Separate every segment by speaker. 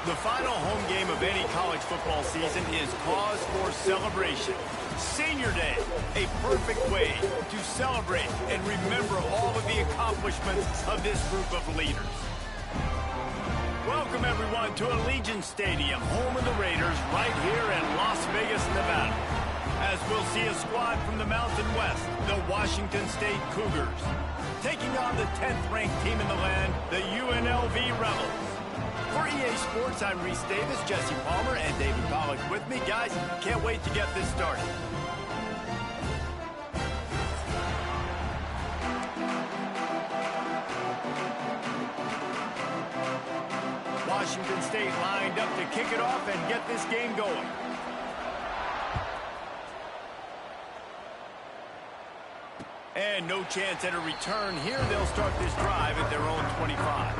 Speaker 1: The final home game of any college football season is cause for celebration. Senior Day, a perfect way to celebrate and remember all of the accomplishments of this group of leaders. Welcome, everyone, to Allegiant Stadium, home of the Raiders, right here in Las Vegas, Nevada. As we'll see a squad from the Mountain West, the Washington State Cougars, taking on the 10th-ranked team in the land, the UNLV Rebels. For EA Sports, I'm Reese Davis, Jesse Palmer, and David Pollack with me. Guys, can't wait to get this started. Washington State lined up to kick it off and get this game going. And no chance at a return here. They'll start this drive at their own 25.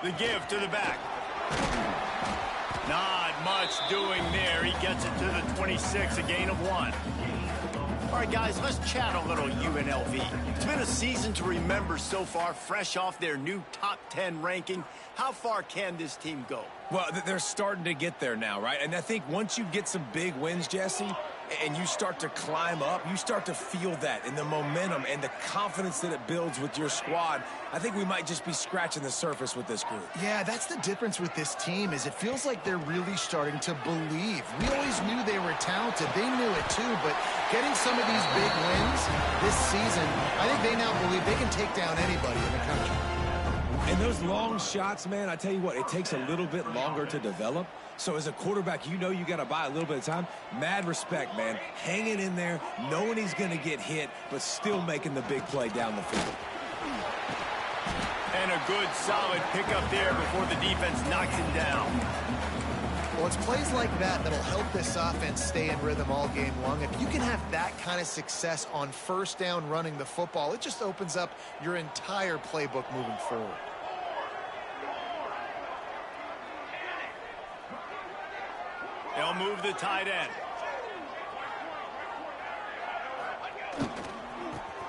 Speaker 1: The give to the back. Not much doing there. He gets it to the 26, a gain of 1. All right, guys, let's chat a little UNLV. It's been a season to remember so far, fresh off their new top 10 ranking. How far can this team go?
Speaker 2: Well, they're starting to get there now, right? And I think once you get some big wins, Jesse, and you start to climb up, you start to feel that and the momentum and the confidence that it builds with your squad. I think we might just be scratching the surface with this group.
Speaker 3: Yeah, that's the difference with this team is it feels like they're really starting to believe. We always knew they were talented. They knew it too, but getting some of these big wins this season, I think they now believe they can take down anybody in the country.
Speaker 2: And those long shots, man, I tell you what, it takes a little bit longer to develop. So as a quarterback, you know you got to buy a little bit of time. Mad respect, man. Hanging in there, knowing he's going to get hit, but still making the big play down the field.
Speaker 1: And a good, solid pickup there before the defense knocks him down.
Speaker 3: Well, it's plays like that that'll help this offense stay in rhythm all game long. If you can have that kind of success on first down running the football, it just opens up your entire playbook moving forward.
Speaker 1: They'll move the tight end.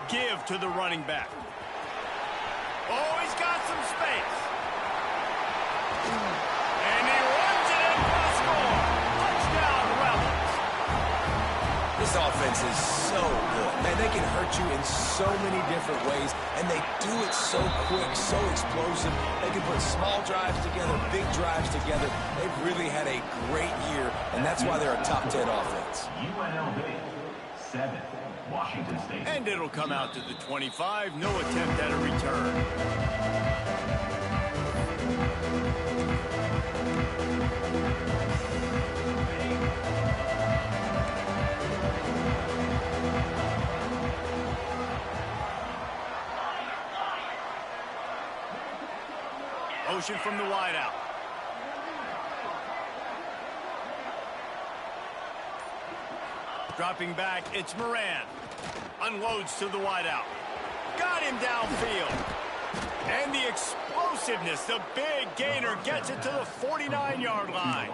Speaker 1: Give to the running back. Oh, he's got some space. And he runs it in for the score. Touchdown, Rebels.
Speaker 2: This offense is so good. Man, they can hurt you in so many different ways, and they do it so quick, so explosive. They can put small drives together, big drives together. They've really had a great year, and that's why they're a top 10 offense.
Speaker 4: UNLV 7, Washington State.
Speaker 1: And it'll come out to the 25. No attempt at a return. Motion from the wideout. Dropping back, it's Moran. Unloads to the wideout. Got him downfield. And the explosiveness, the big gainer gets it to the 49-yard line.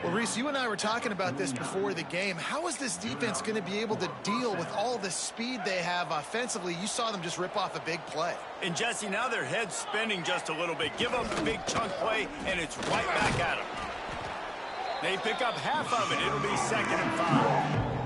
Speaker 3: Well, Reese, you and I were talking about this before the game. How is this defense going to be able to deal with all the speed they have offensively? You saw them just rip off a big play.
Speaker 1: And, Jesse, now their head's spinning just a little bit. Give up a big chunk play, and it's right back at them. They pick up half of it. It'll be 2nd and 5.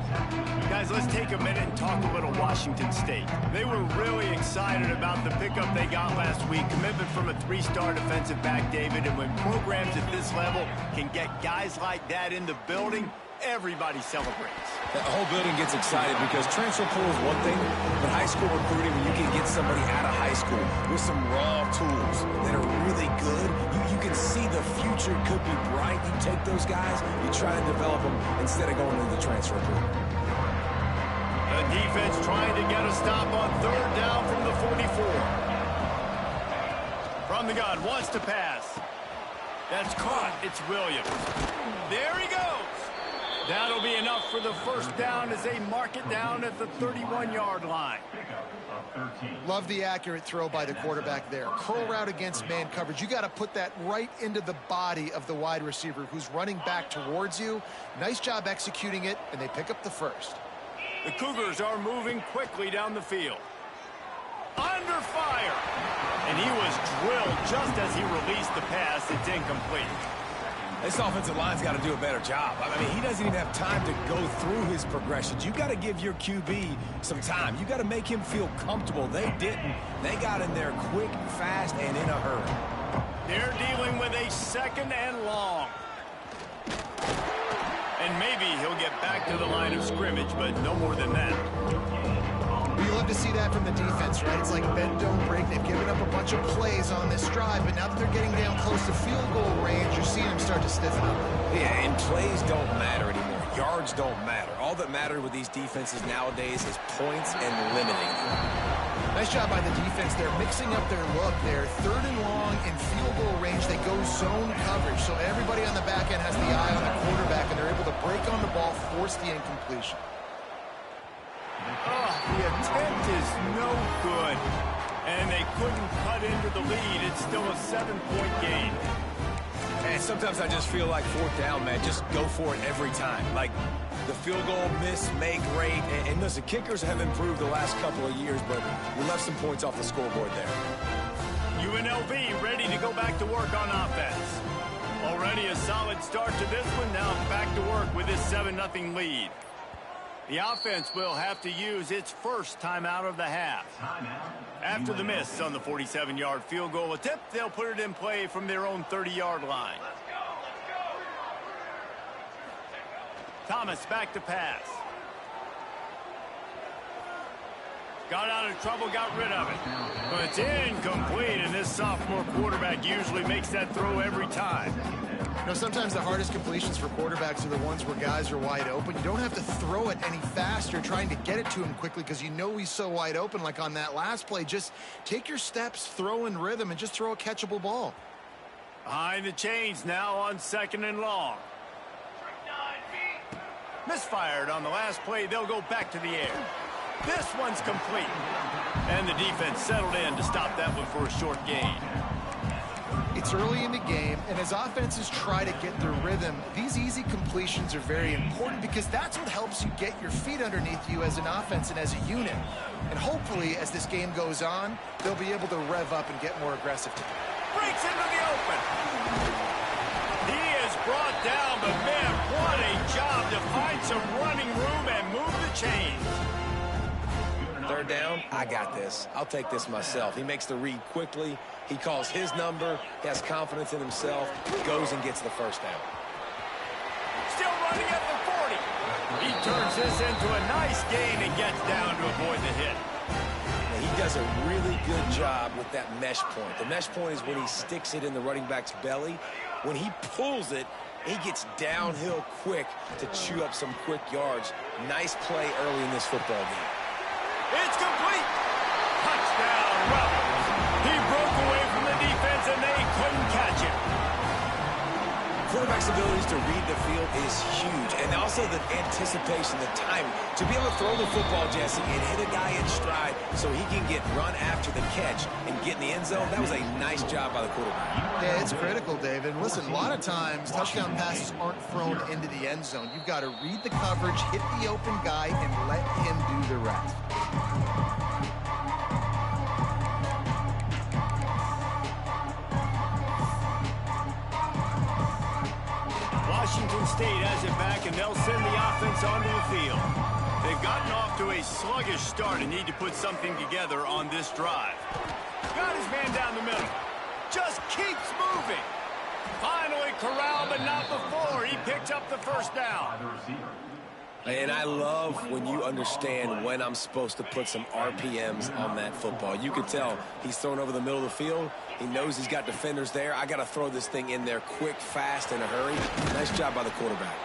Speaker 1: Guys, let's take a minute and talk a little Washington State. They were really excited about the pickup they got last week. Commitment from a 3-star defensive back, David. And when programs at this level can get guys like that in the building, everybody celebrates.
Speaker 2: The whole building gets excited because transfer pool is one thing, but high school recruiting, when you can get somebody out of high school with some raw tools that are really good, you can see the future could be bright. You take those guys, you try to develop them instead of going into the transfer pool.
Speaker 1: The defense trying to get a stop on 3rd down from the 44. From the gun, wants to pass. That's caught. It's Williams. There he goes. That'll be enough for the first down as they mark it down at the 31-yard line.
Speaker 3: Love the accurate throw by the quarterback there. Curl route against man coverage. You got to put that right into the body of the wide receiver who's running back towards you. Nice job executing it, and they pick up the first.
Speaker 1: The Cougars are moving quickly down the field. Under fire. And he was drilled just as he released the pass. It's incomplete.
Speaker 2: This offensive line's got to do a better job. I mean, he doesn't even have time to go through his progressions. You got to give your QB some time. You got to make him feel comfortable. They didn't. They got in there quick, fast, and in a hurry.
Speaker 1: They're dealing with a second and long. And maybe he'll get back to the line of scrimmage, but no more than that.
Speaker 3: You love to see that from the defense, right? It's like bend, don't break. They've given up a bunch of plays on this drive, but now that they're getting down close to field goal range, you're seeing them start to stiffen up.
Speaker 2: Yeah, and plays don't matter anymore. Yards don't matter. All that matters with these defenses nowadays is points and limiting them.
Speaker 3: Nice job by the defense. They're mixing up their look. They're third and long in field goal range. They go zone coverage, so everybody on the back end has the eye on the quarterback, and they're able to break on the ball, force the incompletion.
Speaker 1: Oh, the attempt is no good. And they couldn't cut into the lead. It's still a 7-point game.
Speaker 2: And sometimes I just feel like fourth down, man. Just go for it every time. Like the field goal miss, make rate. And listen, kickers have improved the last couple of years, but we left some points off the scoreboard there.
Speaker 1: UNLV ready to go back to work on offense. Already a solid start to this one. Now back to work with this 7-0 lead. The offense will have to use its first timeout of the half. After the miss on the 47-yard field goal attempt, they'll put it in play from their own 30-yard line. Thomas back to pass. Got out of trouble, got rid of it. But it's incomplete, and this sophomore quarterback usually makes that throw every time.
Speaker 3: You know, sometimes the hardest completions for quarterbacks are the ones where guys are wide open. You don't have to throw it any faster trying to get it to him quickly because you know he's so wide open like on that last play. Just take your steps, throw in rhythm, and just throw a catchable ball.
Speaker 1: Behind the chains now on second and long. Misfired on the last play. They'll go back to the air. This one's complete. And the defense settled in to stop that one for a short gain.
Speaker 3: It's early in the game, and as offenses try to get their rhythm, these easy completions are very important because that's what helps you get your feet underneath you as an offense and as a unit. And hopefully, as this game goes on, they'll be able to rev up and get more aggressive.
Speaker 1: Breaks into the open. He is brought down, but man, what a job to find some running room and move the chains.
Speaker 2: Third down, I got this. I'll take this myself. He makes the read quickly. He calls his number. He has confidence in himself. Goes and gets the first down.
Speaker 1: Still running at the 40. He turns this into a nice gain and gets down to avoid the hit.
Speaker 2: Now, he does a really good job with that mesh point. The mesh point is when he sticks it in the running back's belly. When he pulls it, he gets downhill quick to chew up some quick yards. Nice play early in this football game.
Speaker 1: It's complete. Touchdown, Rebels. He broke away from the defense, and they couldn't catch him.
Speaker 2: Quarterback's abilities to read the field is huge, and also the anticipation, the timing. To be able to throw the football, Jesse, and hit a guy in stride so he can get run after the catch and get in the end zone, that was a nice job by the quarterback.
Speaker 3: Yeah, it's critical, David. Listen, a lot of times touchdown passes aren't thrown into the end zone. You've got to read the coverage, hit the open guy, and let him do the rest.
Speaker 1: Washington State has it back, and they'll send the offense onto the field. They've gotten off to a sluggish start and need to put something together on this drive. Got his man down the middle. Just keeps moving. Finally corralled, but not before. He picked up the first down.
Speaker 2: And I love when you understand when I'm supposed to put some RPMs on that football. You can tell he's thrown over the middle of the field. He knows he's got defenders there. I got to throw this thing in there quick, fast, in a hurry. Nice job by the quarterback.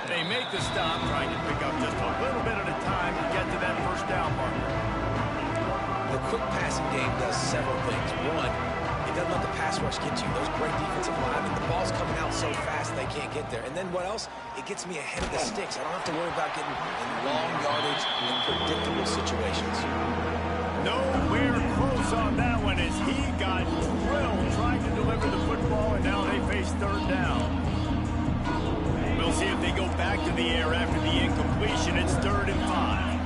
Speaker 1: They make the stop, trying to pick up just a little bit at a time to get to that first down marker.
Speaker 2: The quick passing game does several things. One, if doesn't let the pass rush get you. Those great defensive linemen, the ball's coming out so fast they can't get there. And then what else? It gets me ahead of the sticks. I don't have to worry about getting in long yardage and predictable situations.
Speaker 1: Nowhere close on that one as he got drilled trying to deliver the football, and now they face third down. We'll see if they go back to the air after the incompletion. It's 3rd and 5.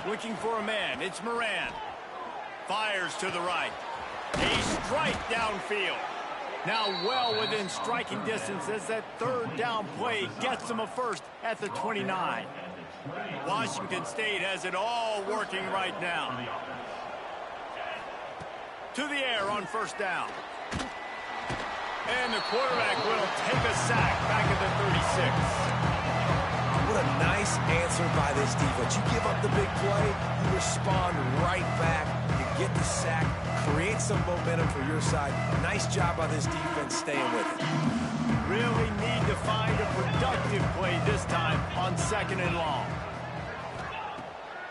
Speaker 1: Looking for a man. It's Moran. Fires to the right. A strike downfield. Now well within striking distance as that 3rd down play gets them a first at the 29. Washington State has it all working right now. To the air on 1st down. And the quarterback will take a sack back at the 36.
Speaker 2: What a nice answer by this defense. You give up the big play, you respond right back, you get the sack, create some momentum for your side. Nice job by this defense staying with it.
Speaker 1: Really need to find a productive play this time on 2nd and long.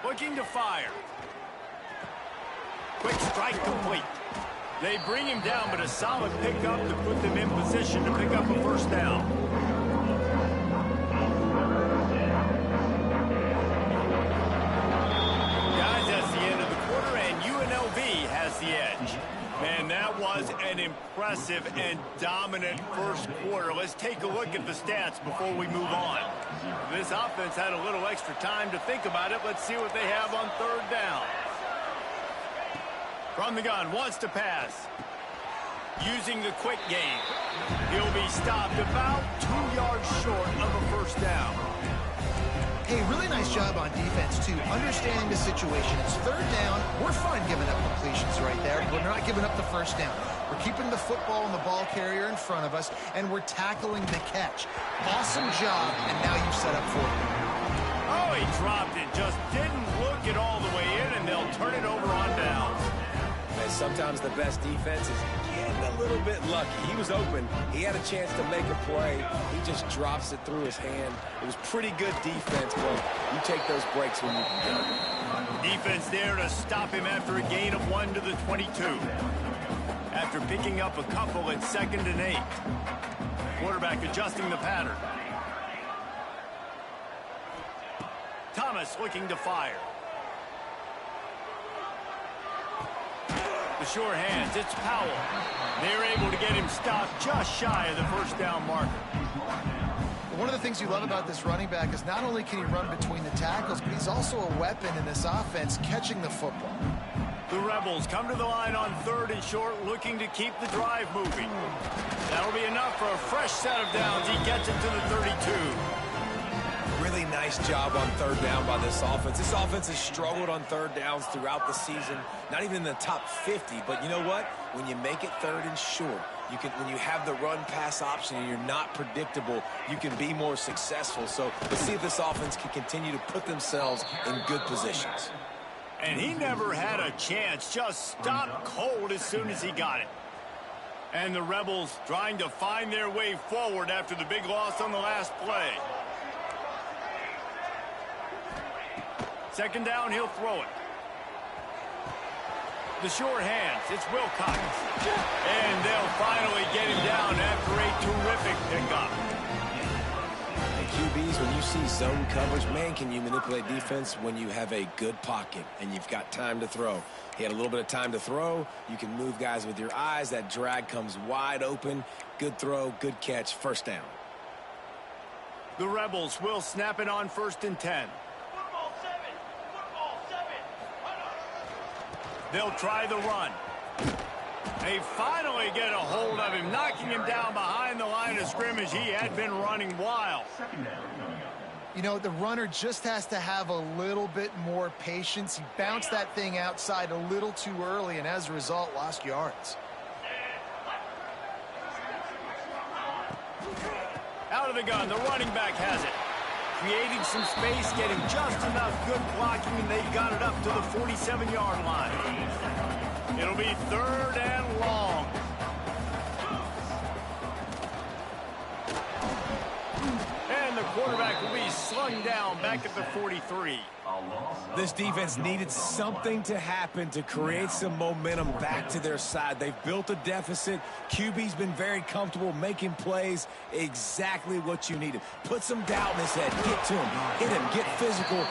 Speaker 1: Looking to fire. Quick strike complete. They bring him down, but a solid pickup to put them in position to pick up a 1st down. Has the edge. Man, that was an impressive and dominant first quarter. Let's take a look at the stats before we move on. This offense had a little extra time to think about it. Let's see what they have on 3rd down. From the gun, wants to pass. Using the quick game. He'll be stopped about 2 yards short of a 1st down.
Speaker 3: Hey, really nice job on defense, too, understanding the situation. It's 3rd down. We're fine giving up completions right there, but we're not giving up the 1st down. We're keeping the football and the ball carrier in front of us, and we're tackling the catch. Awesome job, and now you set up 4th down.
Speaker 1: Oh, he dropped it. Just didn't look it all the way in, and they'll turn it over on downs.
Speaker 2: And sometimes the best defense is getting a little bit lucky. He was open. He had a chance to make a play. He just drops it through his hand. It was pretty good defense, but you take those breaks when you can get them.
Speaker 1: Defense there to stop him after a gain of 1 to the 22. After picking up a couple at 2nd and 8. Quarterback adjusting the pattern. Thomas looking to fire. The sure hands, it's Powell. They're able to get him stopped just shy of the 1st down marker.
Speaker 3: One of the things you love about this running back is not only can he run between the tackles, but he's also a weapon in this offense catching the football.
Speaker 1: The Rebels come to the line on 3rd and short, looking to keep the drive moving. That'll be enough for a fresh set of downs. He gets it to the 32.
Speaker 2: Really nice job on 3rd down by this offense. This offense has struggled on 3rd downs throughout the season. Not even in the top 50, but you know what? When you make it 3rd and short, you can, when you have the run-pass option and you're not predictable, you can be more successful. So let's see if this offense can continue to put themselves in good positions.
Speaker 1: And he never had a chance, just stopped cold as soon as he got it. And the Rebels trying to find their way forward after the big loss on the last play. 2nd down, he'll throw it. The sure hands, it's Wilcox. And they'll finally get him down after a terrific pickup.
Speaker 2: And QBs, when you see zone coverage, man, can you manipulate defense when you have a good pocket and you've got time to throw. He had a little bit of time to throw. You can move guys with your eyes. That drag comes wide open. Good throw, good catch, 1st down.
Speaker 1: The Rebels will snap it on 1st and 10. They'll try the run. They finally get a hold of him, knocking him down behind the line of scrimmage. He had been running wild.
Speaker 3: You know, the runner just has to have a little bit more patience. He bounced that thing outside a little too early, and as a result, lost yards.
Speaker 1: Out of the gun, the running back has it. Creating some space, getting just enough good blocking, and they got it up to the 47-yard line. It'll be 3rd and long. And the quarterback will be slung down back at the 43.
Speaker 2: This defense needed something to happen to create some momentum back to their side. They've built a deficit. QB's been very comfortable making plays, exactly what you needed. Put some doubt in his head. Get to him. Hit him. Get physical.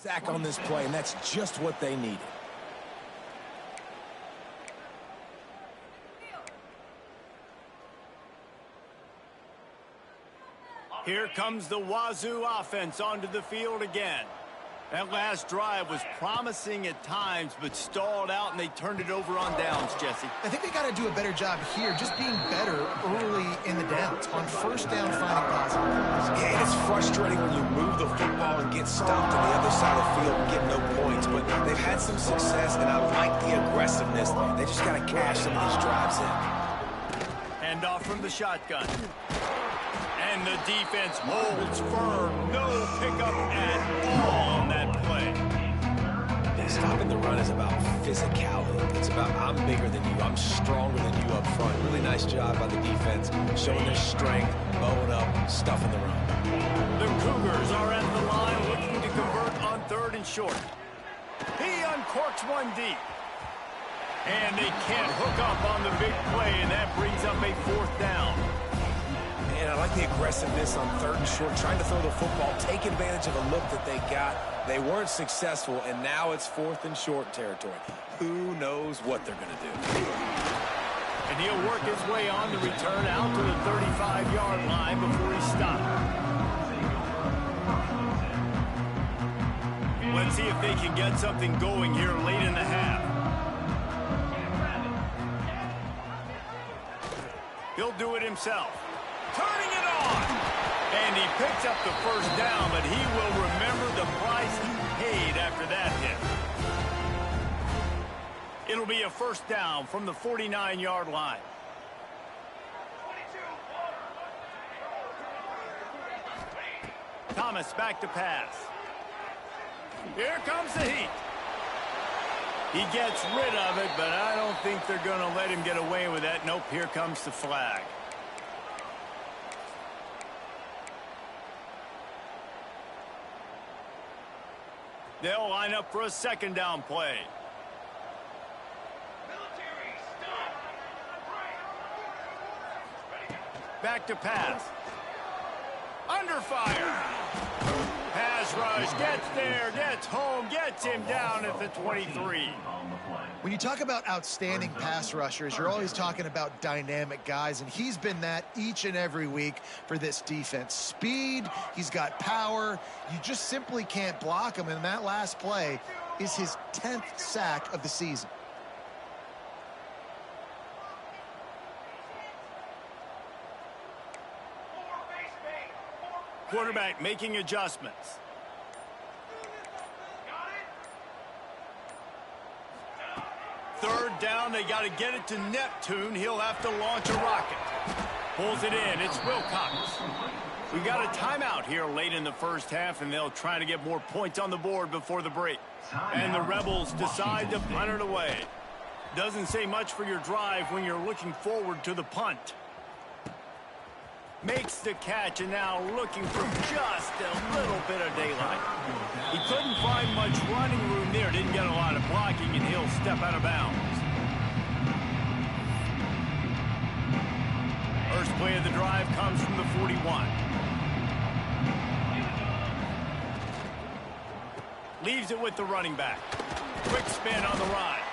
Speaker 2: Sack on this play, and that's just what they needed.
Speaker 1: Here comes the Wazoo offense onto the field again. That last drive was promising at times, but stalled out, and they turned it over on downs, Jesse.
Speaker 3: I think they got to do a better job here, just being better early in the downs. On first down, finding positive plays.
Speaker 2: Yeah, it's frustrating when you move the football and get stumped on the other side of the field and get no points, but they've had some success, and I like the aggressiveness. They just got to cash some of these drives in.
Speaker 1: Hand off from the shotgun. And the defense holds firm. No pickup at all on that play.
Speaker 2: Stopping the run is about physicality. It's about I'm bigger than you. I'm stronger than you up front. Really nice job by the defense, showing their strength, bowing up, stuffing the run.
Speaker 1: The Cougars are at the line looking to convert on 3rd and short. He uncorks one deep. And they can't hook up on the big play, and that brings up a 4th down.
Speaker 2: And I like the aggressiveness on 3rd and short, trying to throw the football, take advantage of a look that they got. They weren't successful, and now it's 4th and short territory. Who knows what they're going to do?
Speaker 1: And he'll work his way on the return out to the 35-yard line before he stopped. Let's see if they can get something going here late in the half. He'll do it himself. Turning it on. And he picks up the 1st down, but he will remember the price he paid after that hit. It'll be a first down from the 49-yard line. Thomas back to pass. Here comes the heat. He gets rid of it, but I don't think they're going to let him get away with that. Nope, here comes the flag. They'll line up for a second down play. Back to pass. Under fire. Pass rush, gets there, gets home, gets him down at the 23.
Speaker 3: When you talk about outstanding pass rushers, you're always talking about dynamic guys, and he's been that each and every week for this defense. Speed, he's got power. You just simply can't block him, and that last play is his 10th sack of the season.
Speaker 1: Quarterback making adjustments. Third down, they got to get it to Neptune. He'll have to launch a rocket. Pulls it in. It's Wilcox. We got a timeout here late in the first half, and they'll try to get more points on the board before the break. And the Rebels decide to punt it away. Doesn't say much for your drive when you're looking forward to the punt. Makes the catch, and now looking for just a little bit of daylight. He couldn't find much running room there. Didn't get a lot of blocking, and he'll step out of bounds. First play of the drive comes from the 41. Leaves it with the running back. Quick spin on the ride.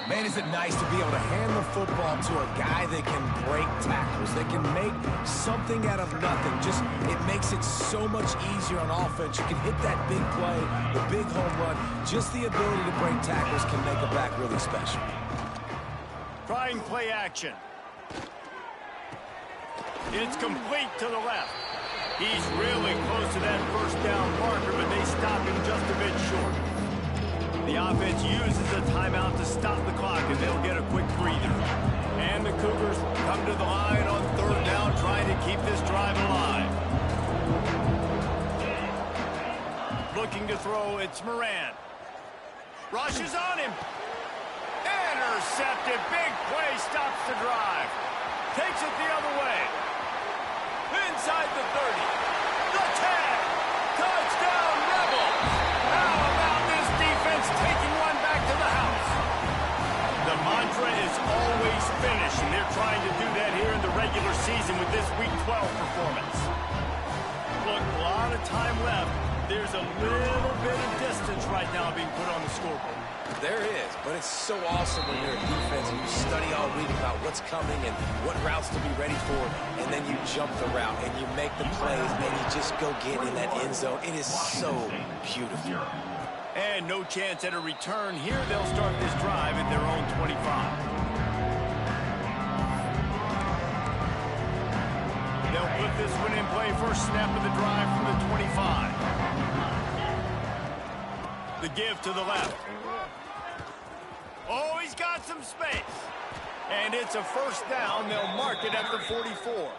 Speaker 2: Man, is it nice to be able to hand the football to a guy that can break tackles, that can make something out of nothing. Just, it makes it so much easier on offense. You can hit that big play, the big home run. Just the ability to break tackles can make a back really special.
Speaker 1: Trying play action. It's complete to the left. He's really close to that first down marker, but they stop him just a bit short. The offense uses a timeout to stop the clock, and they'll get a quick breather. And the Cougars come to the line on third down, trying to keep this drive alive. Looking to throw, it's Moran. Rushes on him. Intercepted. Big play stops the drive. Takes it the other way. Inside the 30. The 10. Touchdown, Rebels. How about this defense taking one back to the house? The mantra is always finish, and they're trying to do that here in the regular season with this Week 12 performance. Look, a lot of time left. There's a little bit of distance right now being put on the scoreboard.
Speaker 2: There is, but it's so awesome when you're a defense and you study all week about what's coming and what routes to be ready for, and then you jump the route and you make the plays and you just go get in that end zone. It is so beautiful.
Speaker 1: And no chance at a return here. They'll start this drive at their own 25. They'll put this one in play. First snap of the drive from the 25. The give to the left. Oh, he's got some space. And it's a first down. They'll mark it at the 44.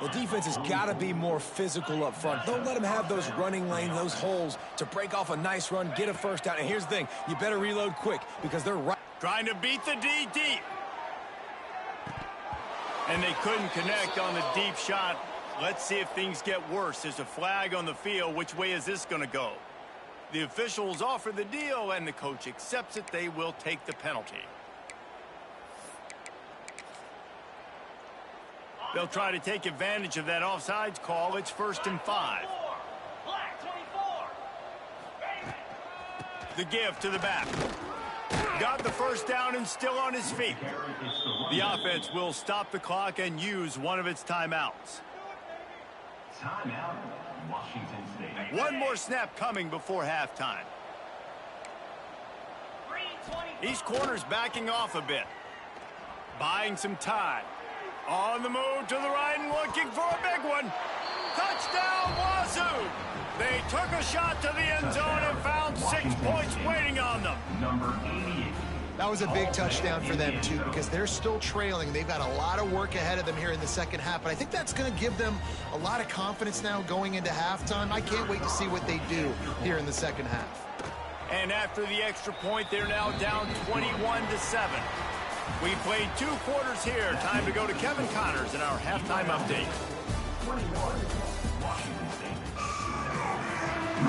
Speaker 2: The defense has got to be more physical up front. Don't let them have those running lanes, those holes to break off a nice run, get a first down. And here's the thing, you better reload quick because they're right.
Speaker 1: Trying to beat the D deep. And they couldn't connect on the deep shot. Let's see if things get worse. There's a flag on the field. Which way is this going to go? The officials offer the deal, and the coach accepts it. They will take the penalty. They'll try to take advantage of that offsides call. It's 1st and 5. The give to the back. Got the first down and still on his feet. The offense will stop the clock and use one of its timeouts.
Speaker 4: Timeout, Washington State.
Speaker 1: One more snap coming before halftime. These corners backing off a bit. Buying some time. On the move to the right and looking for a big one. Touchdown, Wazoo! They took a shot to the end zone and found 6 points waiting on them.
Speaker 4: Number 88.
Speaker 3: That was a big touchdown for them, too, because they're still trailing. They've got a lot of work ahead of them here in the second half, but I think that's going to give them a lot of confidence now going into halftime. I can't wait to see what they do here in the second half.
Speaker 1: And after the extra point, they're now down 21-7. We played 2 quarters here. Time to go to Kevin Connors in our halftime update.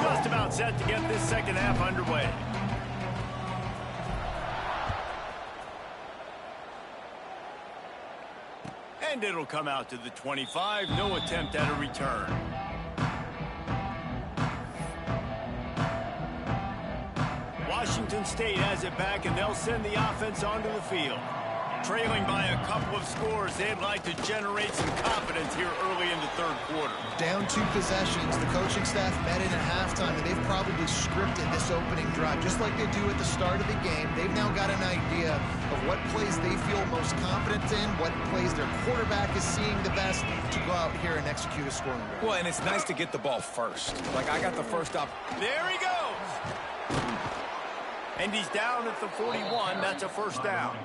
Speaker 1: Just about set to get this second half underway. And it'll come out to the 25. No attempt at a return. Washington State has it back, and they'll send the offense onto the field. Trailing by a couple of scores, they'd like to generate some confidence here early in the third quarter.
Speaker 3: Down 2 possessions, the coaching staff met in at halftime, and they've probably scripted this opening drive. Just like they do at the start of the game, they've now got an idea of what plays they feel most confident in, what plays their quarterback is seeing the best to go out here and execute a scoring drive.
Speaker 2: Well, and it's nice to get the ball first. Like, I got the first up.
Speaker 1: There he goes! And he's down at the 41. That's a first down.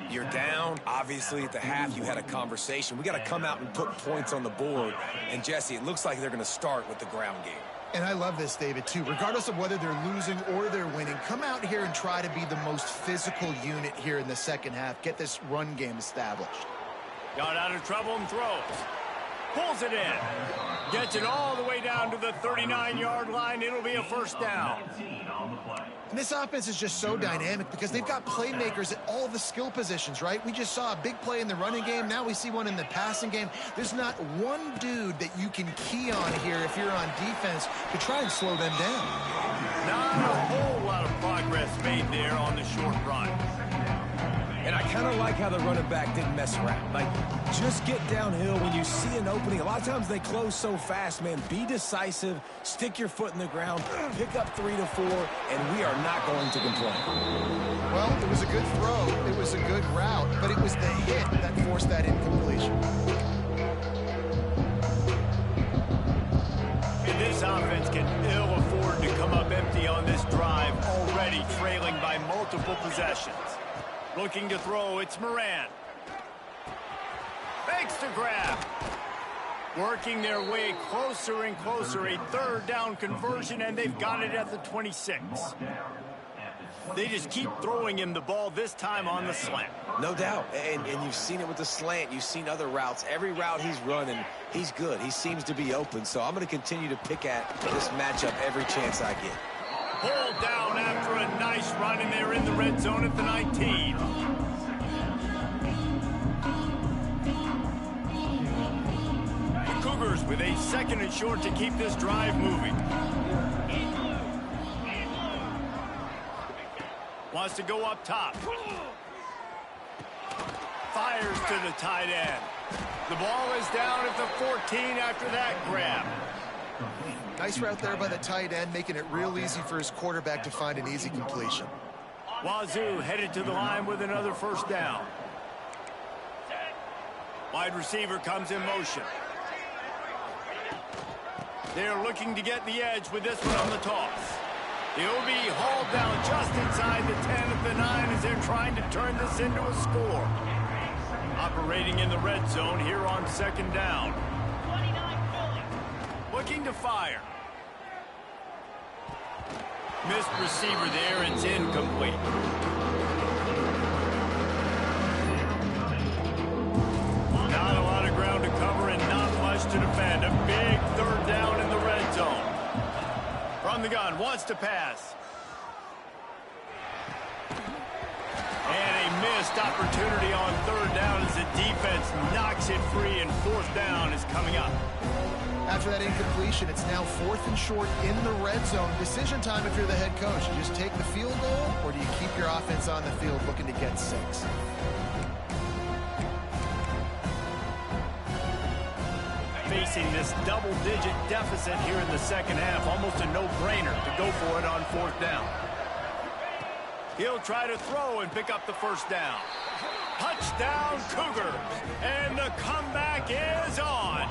Speaker 2: You're down. Obviously, at the half, you had a conversation. We got to come out and put points on the board. And, Jesse, it looks like they're going to start with the ground game.
Speaker 3: And I love this, David, too. Regardless of whether they're losing or they're winning, come out here and try to be the most physical unit here in the second half. Get this run game established.
Speaker 1: Got out of trouble and throws. Pulls it in. Gets it all the way down to the 39-yard line. It'll be a first down.
Speaker 3: And this offense is just so dynamic because they've got playmakers at all the skill positions, right? We just saw a big play in the running game. Now we see one in the passing game. There's not one dude that you can key on here if you're on defense to try and slow them down.
Speaker 1: Not a whole lot of progress made there on the short run.
Speaker 2: And I kind of like how the running back didn't mess around. Like, just get downhill when you see an opening. A lot of times they close so fast, man. Be decisive, stick your foot in the ground, pick up 3 to 4, and we are not going to complain.
Speaker 3: Well, it was a good throw. It was a good route, but it was the hit that forced that incompletion.
Speaker 1: And this offense can ill afford to come up empty on this drive, already trailing by multiple possessions. Looking to throw, it's Moran. Fakes to grab. Working their way closer and closer. A third down conversion, and they've got it at the 26. They just keep throwing him the ball, this time on the slant.
Speaker 2: No doubt. And you've seen it with the slant. You've seen other routes. Every route he's running, he's good. He seems to be open. So I'm going to continue to pick at this matchup every chance I get.
Speaker 1: Pulled down after a nice run, and they're in the red zone at the 19. The Cougars with a second and short to keep this drive moving. Wants to go up top. Fires to the tight end. The ball is down at the 14 after that grab.
Speaker 3: Nice route there by the tight end, making it real easy for his quarterback to find an easy completion.
Speaker 1: Wazoo headed to the line with another first down. Wide receiver comes in motion. They're looking to get the edge with this one on the toss. He'll be hauled down just inside the 10 at the 9 as they're trying to turn this into a score. Operating in the red zone here on second down. Looking to fire. Missed receiver there. It's incomplete. Not a lot of ground to cover and not much to defend. A big third down in the red zone. From the gun, wants to pass. And a missed opportunity on third down as the defense knocks it free, and fourth down is coming up.
Speaker 3: After that incompletion, it's now 4th and short in the red zone. Decision time if you're the head coach. You just take the field goal, or do you keep your offense on the field looking to get 6?
Speaker 1: Facing this double-digit deficit here in the second half, almost a no-brainer to go for it on fourth down. He'll try to throw and pick up the first down. Touchdown, Cougars, and the comeback is on.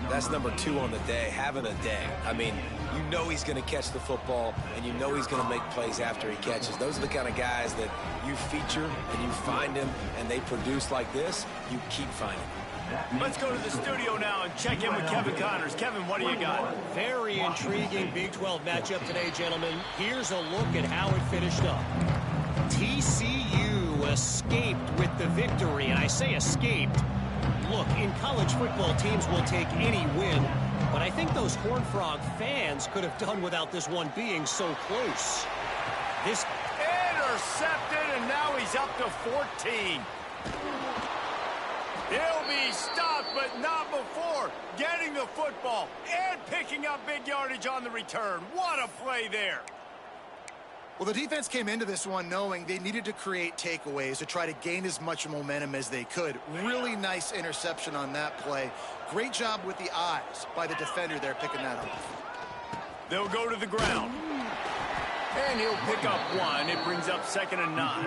Speaker 2: That's number 2 on the day, having a day. I mean, you know he's going to catch the football, and you know he's going to make plays after he catches. Those are the kind of guys that you feature and you find him, and they produce like this, you keep finding them.
Speaker 1: Let's go to the studio now and check in with Kevin Connors. Kevin, what do you got?
Speaker 5: Very intriguing Big 12 matchup today, gentlemen. Here's a look at how it finished up. TCU escaped with the victory, and I say escaped. Look, in college football, teams will take any win, but I think those Horned Frog fans could have done without this one being so close. This
Speaker 1: intercepted, and now he's up to 14. He'll be stopped, but not before getting the football and picking up big yardage on the return. What a play there.
Speaker 3: Well, the defense came into this one knowing they needed to create takeaways to try to gain as much momentum as they could. Really nice interception on that play. Great job with the eyes by the defender there picking that up.
Speaker 1: They'll go to the ground. And he'll pick up 1. It brings up 2nd and 9.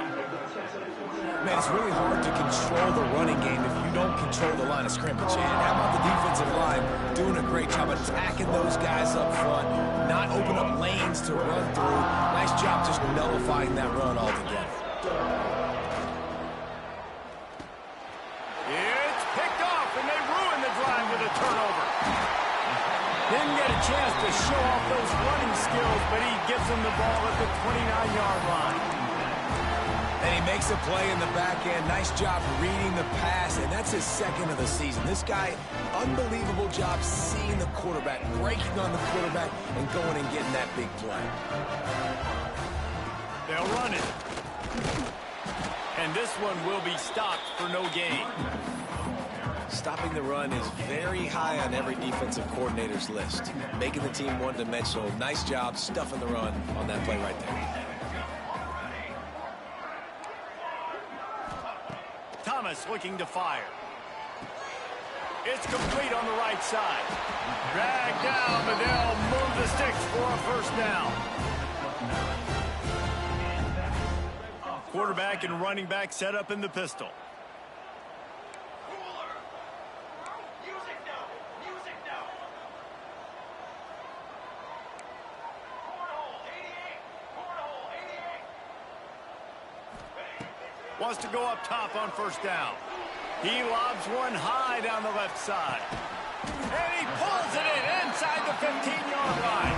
Speaker 2: Man, it's really hard to control the running game if you don't control the line of scrimmage. And how about the defensive line doing a great job attacking those guys up front, not open up lanes to run through. Nice job just nullifying that run altogether.
Speaker 1: It's picked off, and they ruin the drive with a turnover. Didn't get a chance to show off those running skills, but he gives them the ball at the 29-yard line.
Speaker 2: And he makes a play in the back end. Nice job reading the pass, and that's his 2nd of the season. This guy, unbelievable job seeing the quarterback, breaking on the quarterback, and going and getting that big play.
Speaker 1: They'll run it. And this one will be stopped for no gain.
Speaker 2: Stopping the run is very high on every defensive coordinator's list. Making the team one-dimensional. Nice job stuffing the run on that play right there.
Speaker 1: Thomas looking to fire. It's complete on the right side. Dragged down, but they'll move the sticks for a 1st down. Quarterback and running back set up in the pistol. Wants to go up top on 1st down. He lobs one high down the left side. And he pulls it in inside the 15-yard line.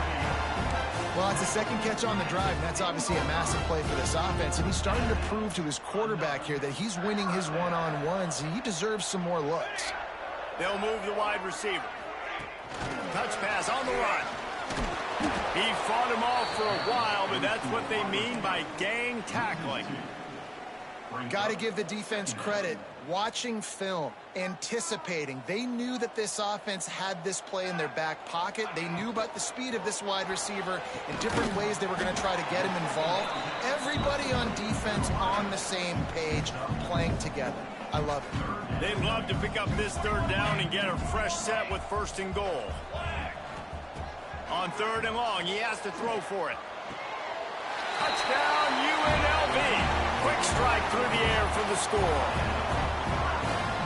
Speaker 3: Well, it's a 2nd catch on the drive, and that's obviously a massive play for this offense. And he's starting to prove to his quarterback here that he's winning his one-on-ones, and he deserves some more looks.
Speaker 1: They'll move the wide receiver. Touch pass on the run. He fought him off for a while, but that's what they mean by gang tackling.
Speaker 3: Got to give the defense credit. Watching film, anticipating. They knew that this offense had this play in their back pocket. They knew about the speed of this wide receiver and different ways they were going to try to get him involved. Everybody on defense on the same page, playing together. I love it.
Speaker 1: They'd love to pick up this 3rd down and get a fresh set with 1st and goal. On 3rd and long, he has to throw for it. Touchdown, UNLV. Quick strike through the air for the score.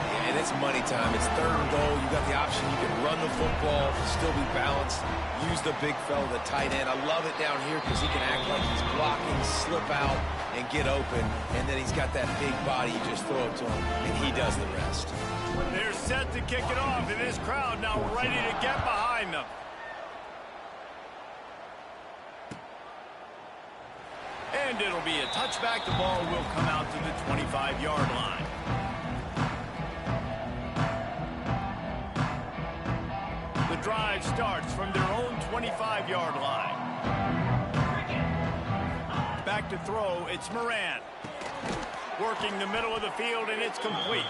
Speaker 2: Yeah, and it's money time. It's 3rd and goal. You got the option. You can run the football, still be balanced, use the big fella, the tight end. I love it down here because he can act like he's blocking, slip out, and get open. And then he's got that big body. You just throw it to him, and he does the rest.
Speaker 1: They're set to kick it off, and this crowd now ready to get behind them. And it'll be a touchback. The ball will come out to the 25-yard line. The drive starts from their own 25-yard line. Back to throw, it's Moran. Working the middle of the field, and it's complete.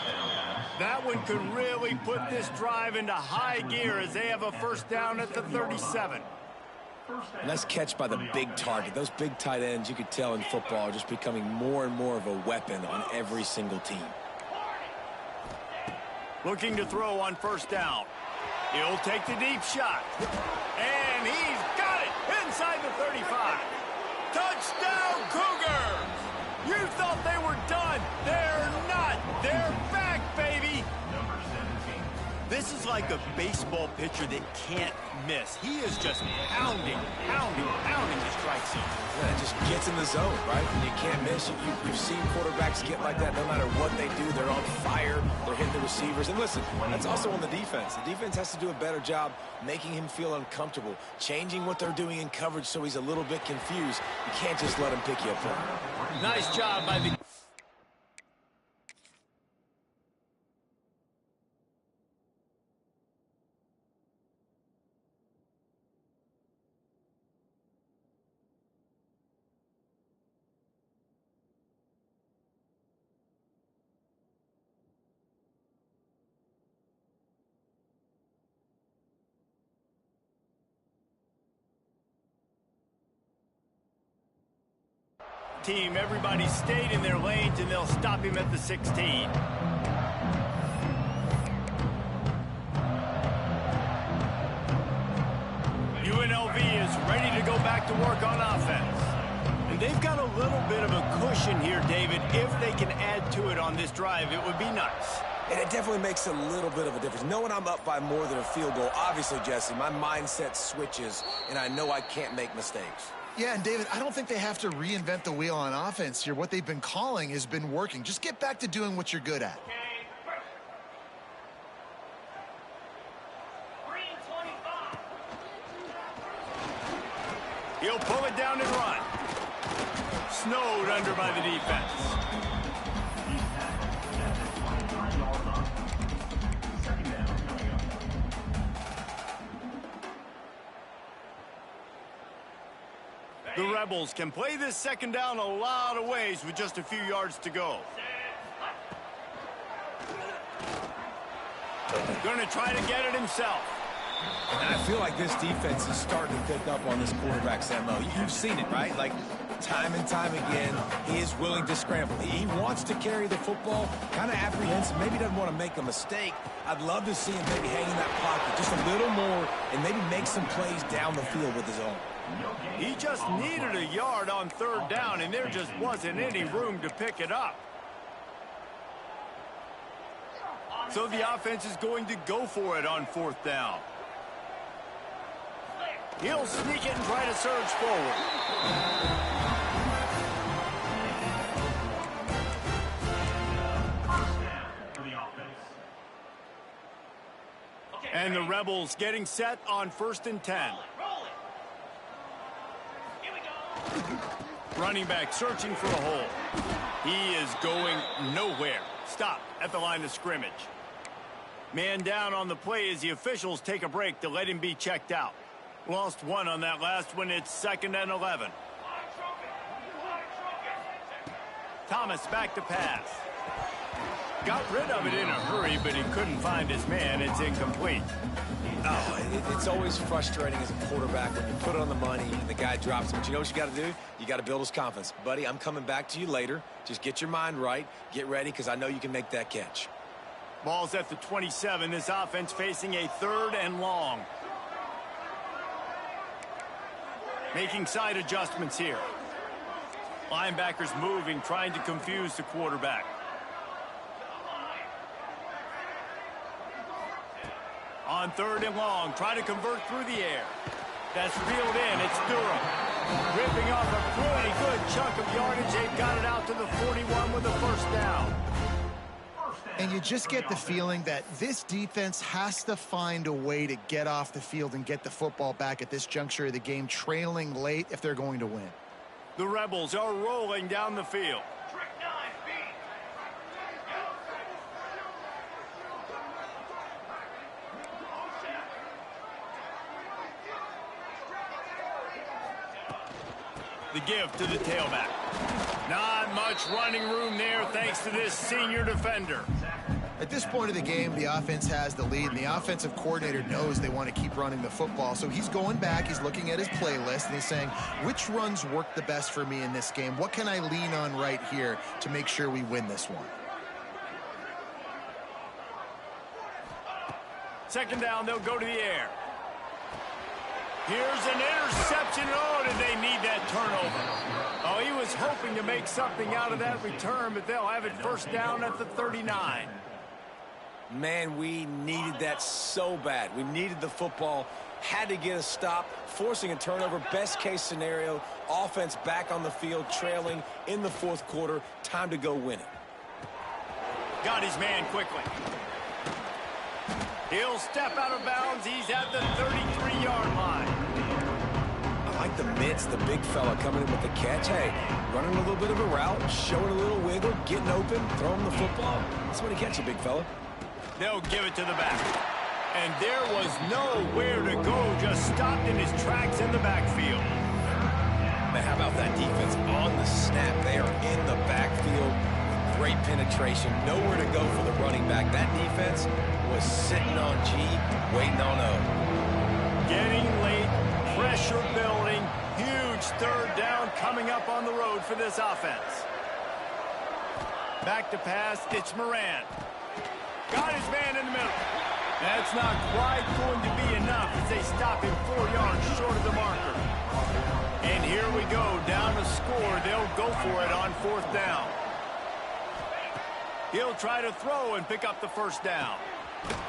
Speaker 1: That one could really put this drive into high gear as they have a 1st down at the 37.
Speaker 2: Nice catch by the big target. Those big tight ends, you could tell in football, are just becoming more and more of a weapon on every single team.
Speaker 1: Looking to throw on 1st down. He'll take the deep shot. And he's got it inside the 35. Touchdown, Cougars! You thought they were done. They're not. They're back, baby. This is like a baseball pitcher that can't miss. He is just pounding the strike zone.
Speaker 2: Yeah, it just gets in the zone, right? And you can't miss. You've seen quarterbacks get like that no matter what they do. They're on fire. They're hitting the receivers. And listen, that's also on the defense. The defense has to do a better job making him feel uncomfortable, changing what they're doing in coverage so he's a little bit confused. You can't just let him pick you apart.
Speaker 1: Nice job by the... team. Everybody stayed in their lanes, and they'll stop him at the 16. UNLV is ready to go back to work on offense. And they've got a little bit of a cushion here, David. If they can add to it on this drive, it would be nice.
Speaker 2: And it definitely makes a little bit of a difference. Knowing I'm up by more than a field goal, obviously, Jesse, my mindset switches, and I know I can't make mistakes.
Speaker 3: Yeah, and David, I don't think they have to reinvent the wheel on offense here. What they've been calling has been working. Just get back to doing what you're good at.
Speaker 1: He'll pull it down and run. Snowed under by the defense. The Rebels can play this second down a lot of ways with just a few yards to go. Going to try to get it himself.
Speaker 2: And I feel like this defense is starting to pick up on this quarterback's MO. You've seen it, right? Like, time and time again, he is willing to scramble. He wants to carry the football, kind of apprehensive, maybe doesn't want to make a mistake. I'd love to see him maybe hang in that pocket just a little more and maybe make some plays down the field with his own.
Speaker 1: He just needed a yard on third down, and there just wasn't any room to pick it up. So the offense is going to go for it on fourth down. He'll sneak it and try to surge forward. And the Rebels getting set on 1st and 10. Running back searching for a hole. He is going nowhere. Stop at the line of scrimmage. Man down on the play as the officials take a break to let him be checked out. Lost one on that last one. It's 2nd and 11. Thomas back to pass. Got rid of it in a hurry, but he couldn't find his man. It's incomplete.
Speaker 2: Oh, it's always frustrating as a quarterback when you put it on the money and the guy drops it. But you know what you got to do? You got to build his confidence. Buddy, I'm coming back to you later. Just get your mind right. Get ready, because I know you can make that catch.
Speaker 1: Ball's at the 27. This offense facing a 3rd and long. Making side adjustments here. Linebackers moving, trying to confuse the quarterback. On 3rd and long, try to convert through the air. That's reeled in. It's Durham. Ripping off a pretty good chunk of yardage. They've got it out to the 41 with the 1st down.
Speaker 3: And you just get the feeling that this defense has to find a way to get off the field and get the football back at this juncture of the game, trailing late if they're going to win.
Speaker 1: The Rebels are rolling down the field. The give to the tailback. Not much running room there thanks to this senior defender.
Speaker 3: At this point of the game, the offense has the lead, and the offensive coordinator knows they want to keep running the football. So he's going back, he's looking at his playlist, and he's saying, which runs work the best for me in this game? What can I lean on right here to make sure we win this one?
Speaker 1: 2nd down, they'll go to the air. Here's an interception. Oh, did they need that turnover? Oh, he was hoping to make something out of that return, but they'll have it 1st down at the 39.
Speaker 2: Man, we needed that so bad. We needed the football, had to get a stop, forcing a turnover. Best case scenario, offense back on the field, trailing in the fourth quarter. Time to go win it.
Speaker 1: Got his man quickly. He'll step out of bounds. He's at the 33-yard line.
Speaker 2: I like the mitts, the big fella coming in with the catch. Hey, running a little bit of a route, showing a little wiggle, getting open, throwing the football. That's when he catches, big fella.
Speaker 1: They'll give it to the back. And there was nowhere to go, just stopped in his tracks in the backfield.
Speaker 2: Man, how about that defense on the snap? They are in the backfield. Great penetration, nowhere to go for the running back. That defense was sitting on G, waiting on O.
Speaker 1: Getting late, pressure building, huge third down coming up on the road for this offense. Back to pass, it's Moran. Got his man in the middle. That's not quite going to be enough as they stop him 4 yards short of the marker. And here we go, down to score. They'll go for it on fourth down. He'll try to throw and pick up the first down.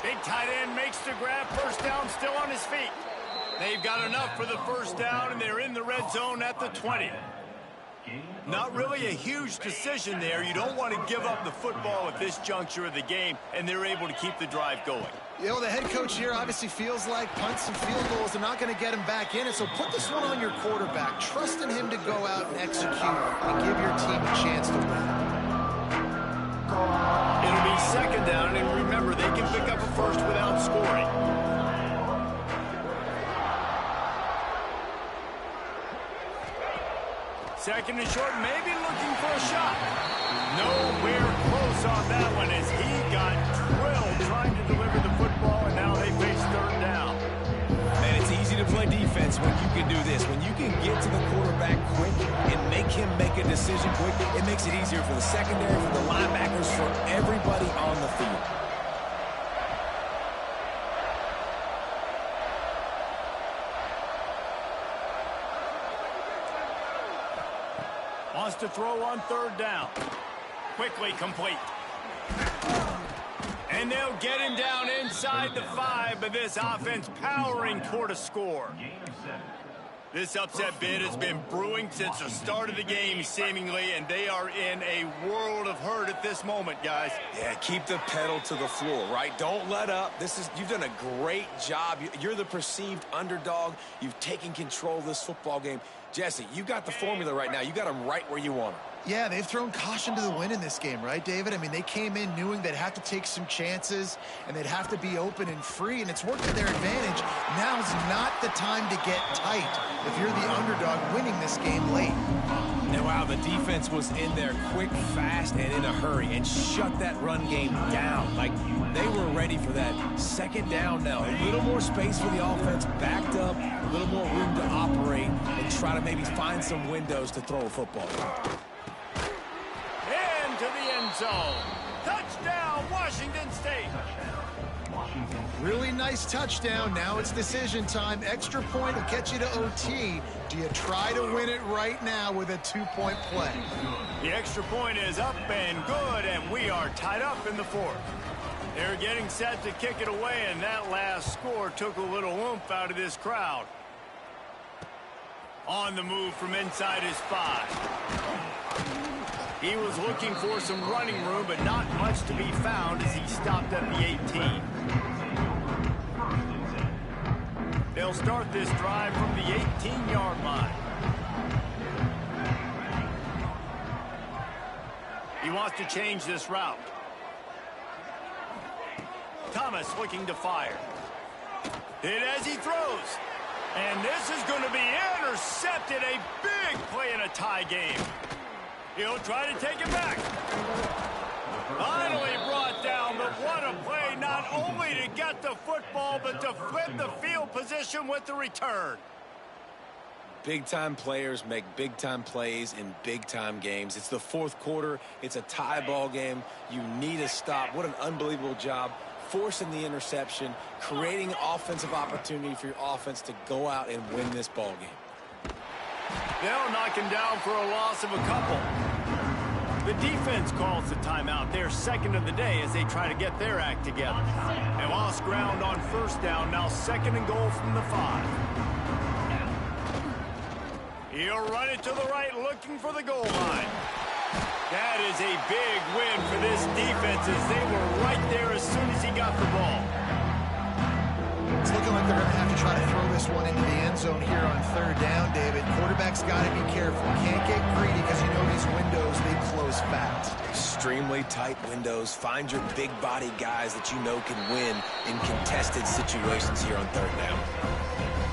Speaker 1: Big tight end makes the grab. First down, still on his feet. They've got enough for the first down, and they're in the red zone at the 20. Not really a huge decision there. You don't want to give up the football at this juncture of the game, and they're able to keep the drive going.
Speaker 3: You know, the head coach here obviously feels like punts and field goals are not going to get him back in it, so put this one on your quarterback. Trust in him to go out and execute and give your team a chance to win.
Speaker 1: It'll be second down, and remember, they can pick up a first without scoring. Second and short, maybe looking for a shot. Nowhere close on that one as he got drilled trying to deliver the football, and now they face third down.
Speaker 2: Man, it's easy to play defense when you can do this. When you can get to the quarterback quick and make him make a decision quick, it makes it easier for the secondary, for the linebackers, for everybody on the field.
Speaker 1: Wants to throw on third down. Quickly complete. And they'll get him down inside the 5, but this offense powering toward a score. This upset bid has been brewing since the start of the game, seemingly, and they are in a world of hurt at this moment, guys.
Speaker 2: Yeah, keep the pedal to the floor, right? Don't let up. You've done a great job. You're the perceived underdog. You've taken control of this football game. Jesse, you got the formula right now. You got them right where you want them.
Speaker 3: Yeah, they've thrown caution to the wind in this game, right, David? I mean, they came in knowing they'd have to take some chances and they'd have to be open and free, and it's worked to their advantage. Now's not the time to get tight if you're the underdog winning this game late.
Speaker 2: And wow, the defense was in there quick, fast, and in a hurry and shut that run game down. Like, they were ready for that second down now. A little more space for the offense, backed up, a little more room to operate and try to maybe find some windows to throw a football.
Speaker 1: To the end zone. Touchdown, Washington State.
Speaker 3: Really nice touchdown. Now it's decision time. Extra point will get you to OT. Do you try to win it right now with a 2-point play?
Speaker 1: The extra point is up and good, and we are tied up in the fourth. They're getting set to kick it away, and that last score took a little oomph out of this crowd. On the move from inside his 5. He was looking for some running room, but not much to be found as he stopped at the 18. They'll start this drive from the 18-yard line. He wants to change this route. Thomas looking to fire. Hit as he throws. And this is going to be intercepted. A big play in a tie game. He'll try to take it back. Finally brought down, but what a play, not only to get the football, but to flip the field position with the return.
Speaker 2: Big-time players make big-time plays in big-time games. It's the fourth quarter. It's a tie ball game. You need a stop. What an unbelievable job forcing the interception, creating offensive opportunity for your offense to go out and win this ball game.
Speaker 1: They'll knock him down for a loss of a couple. The defense calls the timeout. They're second of the day as they try to get their act together. They lost ground on first down. Now second and goal from the 5. He'll run it to the right, looking for the goal line. That is a big win for this defense as they were right there as soon as he got the ball.
Speaker 3: It's looking like they're going to have to try to throw this one into the end zone here on third down, David. Quarterback's got to be careful. Can't get greedy because you know these windows, they close fast.
Speaker 2: Extremely tight windows. Find your big body guys that you know can win in contested situations here on third down.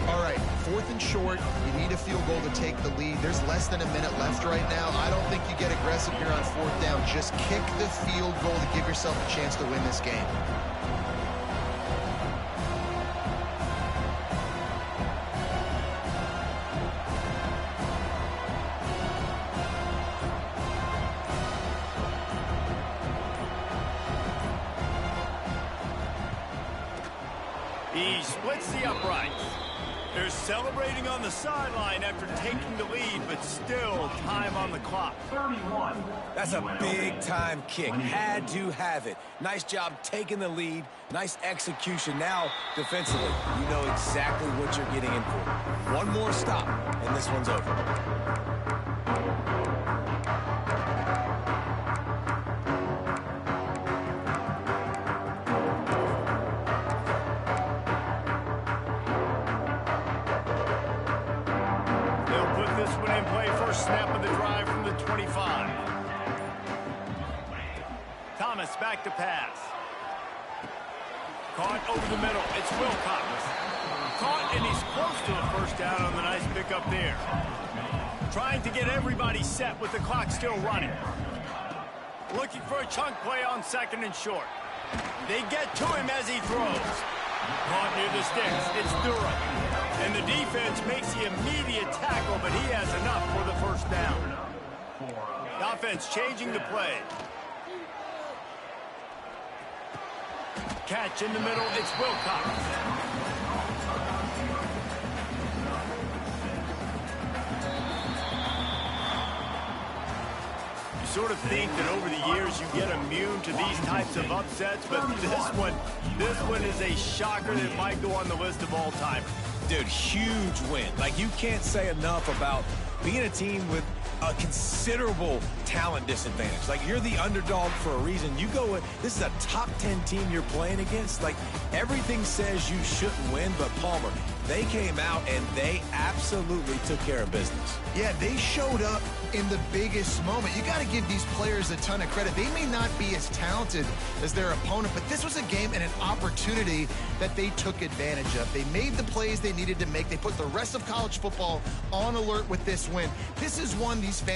Speaker 3: All right, 4th and short. You need a field goal to take the lead. There's less than a minute left right now. I don't think you get aggressive here on 4th down. Just kick the field goal to give yourself a chance to win this game.
Speaker 1: He splits the uprights. They're celebrating on the sideline after taking the lead, but still time on the clock.
Speaker 4: 31.
Speaker 2: That's a big-time kick. Had to have it. Nice job taking the lead. Nice execution. Now, defensively, you know exactly what you're getting in for. One more stop, and this one's over.
Speaker 1: Snap of the drive from the 25. Thomas back to pass. Caught over the middle. It's Wilcox. Caught, and he's close to a first down on the nice pickup there. Trying to get everybody set with the clock still running. Looking for a chunk play on second and short. They get to him as he throws. Caught near the sticks. It's Durham. And the defense makes the immediate tackle, but he has enough for the first down. The offense changing the play. Catch in the middle, it's Wilcox. You sort of think that over the years you get immune to these types of upsets, but this one is a shocker that might go on the list of all time.
Speaker 2: Dude, huge win. Like, you can't say enough about being a team with a considerable talent disadvantage. Like, you're the underdog for a reason. You go with, this is a top 10 team you're playing against. Like, everything says you shouldn't win, but Palmer, they came out and they absolutely took care of business.
Speaker 3: Yeah, they showed up in the biggest moment. You got to give these players a ton of credit. They may not be as talented as their opponent, but this was a game and an opportunity that they took advantage of. They made the plays they needed to make. They put the rest of college football on alert with this win. This is one these fans